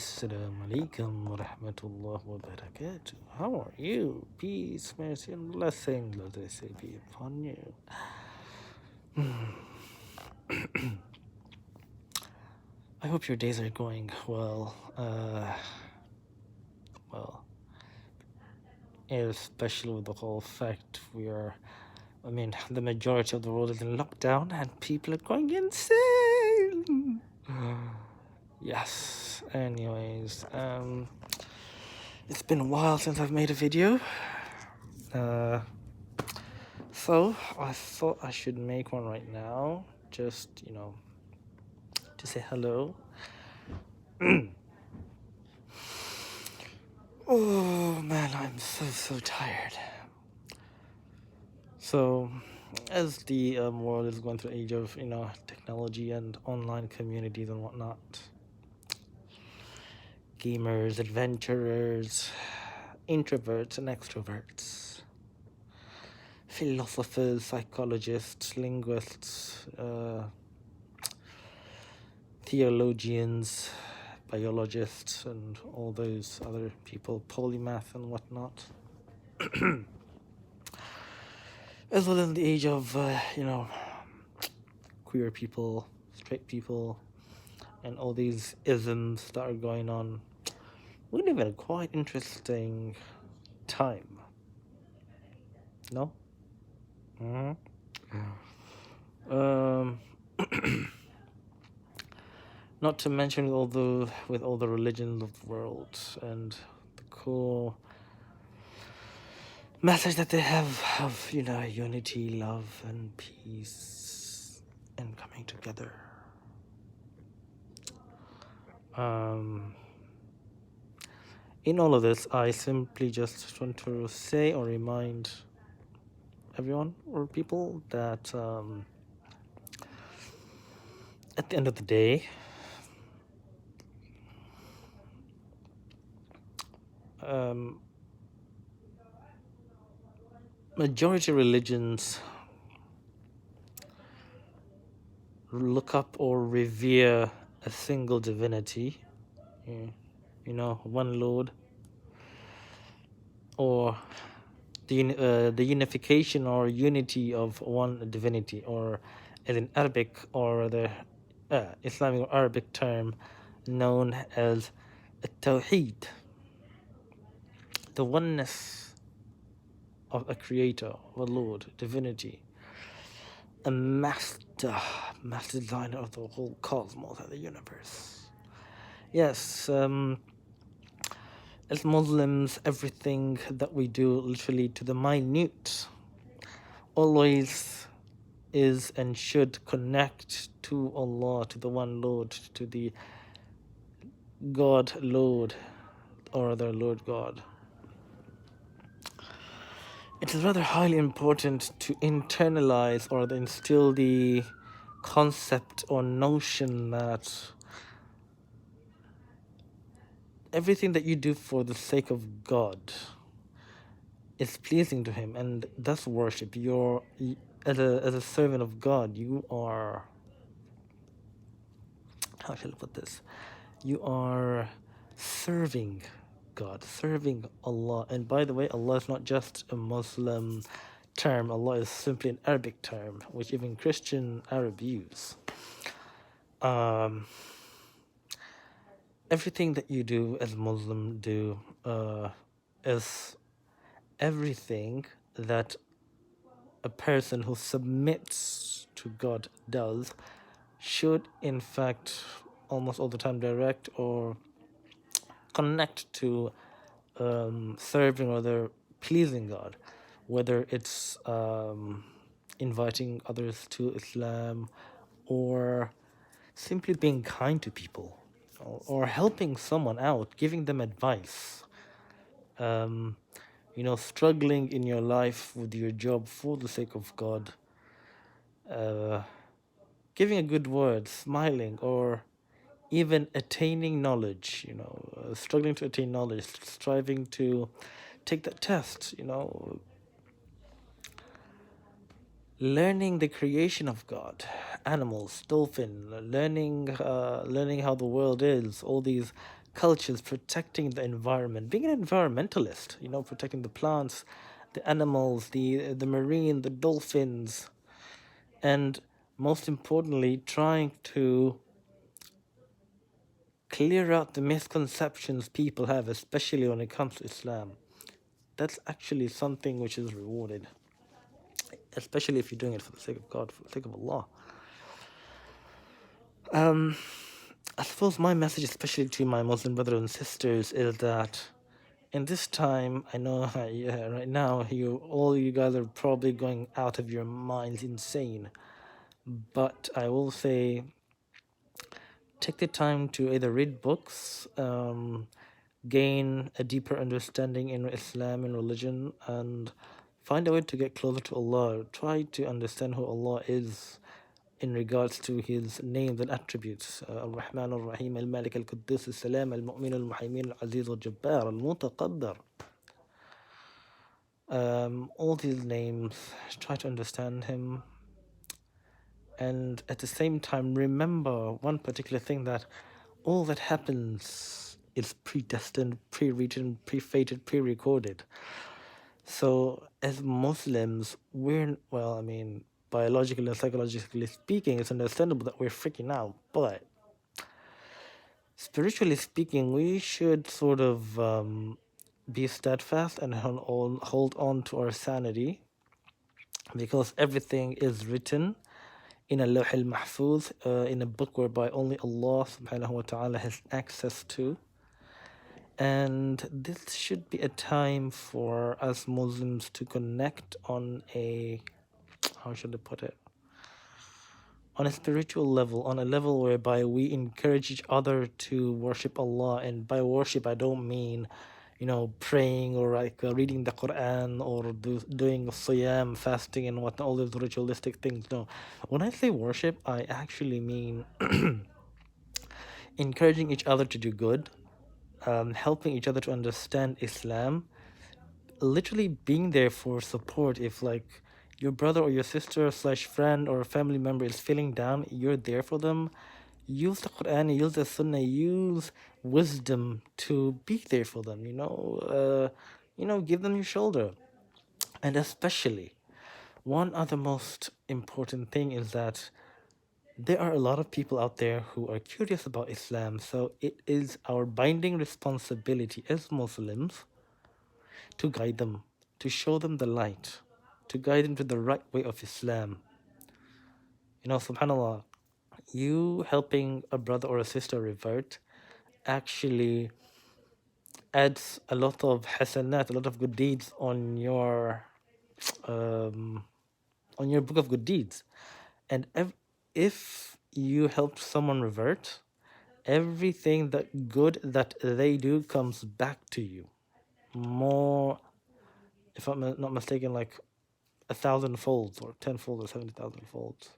Assalamu alaikum wa rahmatullahi wa barakatuh. How are you? Peace, mercy, and blessing, let us say, be upon you. I hope your days are going well. Well, especially with the whole fact the majority of the world is in lockdown and people are going insane. Yes, anyways, it's been a while since I've made a video. So I thought I should make one right now, just, to say hello. Oh man, I'm so tired. So, as the world is going through the age of, technology and online communities and whatnot, gamers, adventurers, introverts and extroverts, philosophers, psychologists, linguists, theologians, biologists, and all those other people, polymath and whatnot. As well as the age of, queer people, straight people, and all these isms that are going on. We live in a quite interesting time. No? Not to mention with all the religions of the world and the cool message that they have of, unity, love, and peace, and coming together. In all of this, I simply just want to say or remind everyone or people that at the end of the day, majority religions look up or revere a single divinity, one Lord, or the unification or unity of one divinity, or as in Arabic or the Islamic or Arabic term known as Tawheed, the oneness of a creator, of a Lord, divinity, a master designer of the whole cosmos and the universe. Yes, as Muslims, everything that we do, literally to the minute, always is and should connect to Allah, to the one Lord, to the God Lord, or the Lord God. It is rather highly important to internalize or instill the concept or notion that everything that you do for the sake of God is pleasing to Him, and thus worship. As a servant of God, you are, how shall I put this? You are serving God, serving Allah. And by the way, Allah is not just a Muslim term. Allah is simply an Arabic term, which even Christian Arab use. Everything that you do as Muslim do is everything that a person who submits to God does should in fact almost all the time direct or connect to serving or the pleasing God, whether it's inviting others to Islam or simply being kind to people or helping someone out, giving them advice, struggling in your life with your job for the sake of God, giving a good word, smiling, or even attaining knowledge, struggling to attain knowledge, striving to take that test, learning the creation of God, animals, dolphin, learning how the world is, all these cultures, protecting the environment, being an environmentalist, protecting the plants, the animals, the marine, the dolphins, and most importantly, trying to clear out the misconceptions people have, especially when it comes to Islam. That's actually something which is rewarded, especially if you're doing it for the sake of God, for the sake of Allah. I suppose my message, especially to my Muslim brothers and sisters, is that in this time, I know yeah, right now, all you guys are probably going out of your minds insane. But I will say, take the time to either read books, gain a deeper understanding in Islam and religion, and find a way to get closer to Allah. Try to understand who Allah is in regards to His names and attributes. Al-Rahman Al-Rahim, Al-Malik Al-Quddus Al-Salam, Al-Mu'min Al-Muhaymin Al-Aziz Al-Jabbar, Al-Mutaqabbir. All these names, try to understand Him, and at the same time remember one particular thing, that all that happens is predestined, pre-written, pre-fated, pre-recorded. So as Muslims, well, I mean, biologically and psychologically speaking, it's understandable that we're freaking out, but spiritually speaking, we should sort of be steadfast and hold on to our sanity, because everything is written in a Lawh al-Mahfuz, in a book whereby only Allah subhanahu wa ta'ala has access to. And this should be a time for us Muslims to connect on a, how should I put it? On a spiritual level, on a level whereby we encourage each other to worship Allah. And by worship, I don't mean, praying or like reading the Quran or doing siyam, fasting, and what all those ritualistic things. No, when I say worship, I actually mean encouraging each other to do good, helping each other to understand Islam, literally being there for support. If like your brother or your sister slash friend or family member is feeling down, you're there for them. Use the Quran, use the Sunnah, use wisdom to be there for them. Give them your shoulder. And especially, one other most important thing is that there are a lot of people out there who are curious about Islam. So it is our binding responsibility as Muslims to guide them, to show them the light, to guide them to the right way of Islam. Subhanallah, you helping a brother or a sister revert actually adds a lot of hasanat, a lot of good deeds um, on your book of good deeds. And if you help someone revert, everything that good that they do comes back to you. More, if I'm not mistaken, like 1,000 folds or 10 folds or 70,000 folds.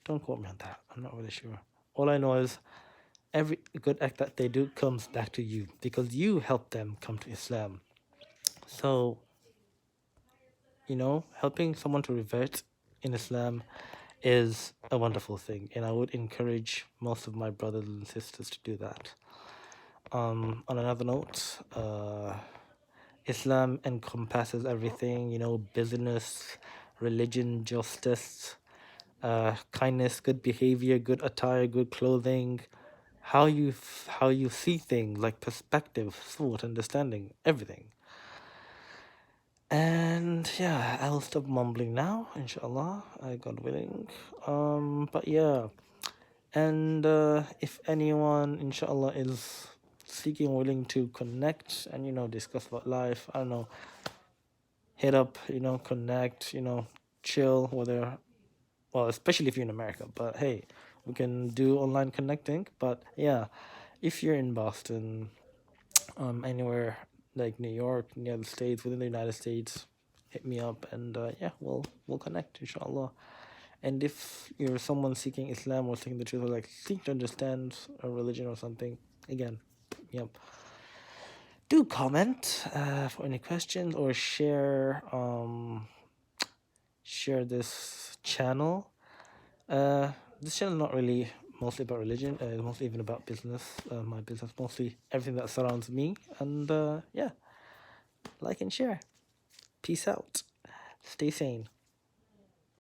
Don't quote me on that. I'm not really sure. All I know is every good act that they do comes back to you because you helped them come to Islam. So, helping someone to revert in Islam is a wonderful thing, and I would encourage most of my brothers and sisters to do that. On another note, Islam encompasses everything, business, religion, justice, kindness, good behavior, good attire, good clothing, how you see things, like perspective, thought, understanding, everything. And yeah, I'll stop mumbling now, inshallah, God willing. But yeah, and if anyone, inshallah, is seeking, willing to connect and discuss about life, I don't know, hit up, connect, chill, whether, well, especially if you're in America. But hey, we can do online connecting. But yeah, if you're in Boston, anywhere like New York, near the States, within the United States, hit me up, and yeah, we'll connect, inshallah. And if you're someone seeking Islam or seeking the truth, or like seeking to understand a religion or something, again, yep. Do comment for any questions, or share this channel. This channel is not really mostly about religion. It's mostly even about business. My business, mostly everything that surrounds me. And yeah, like and share. Peace out. Stay sane.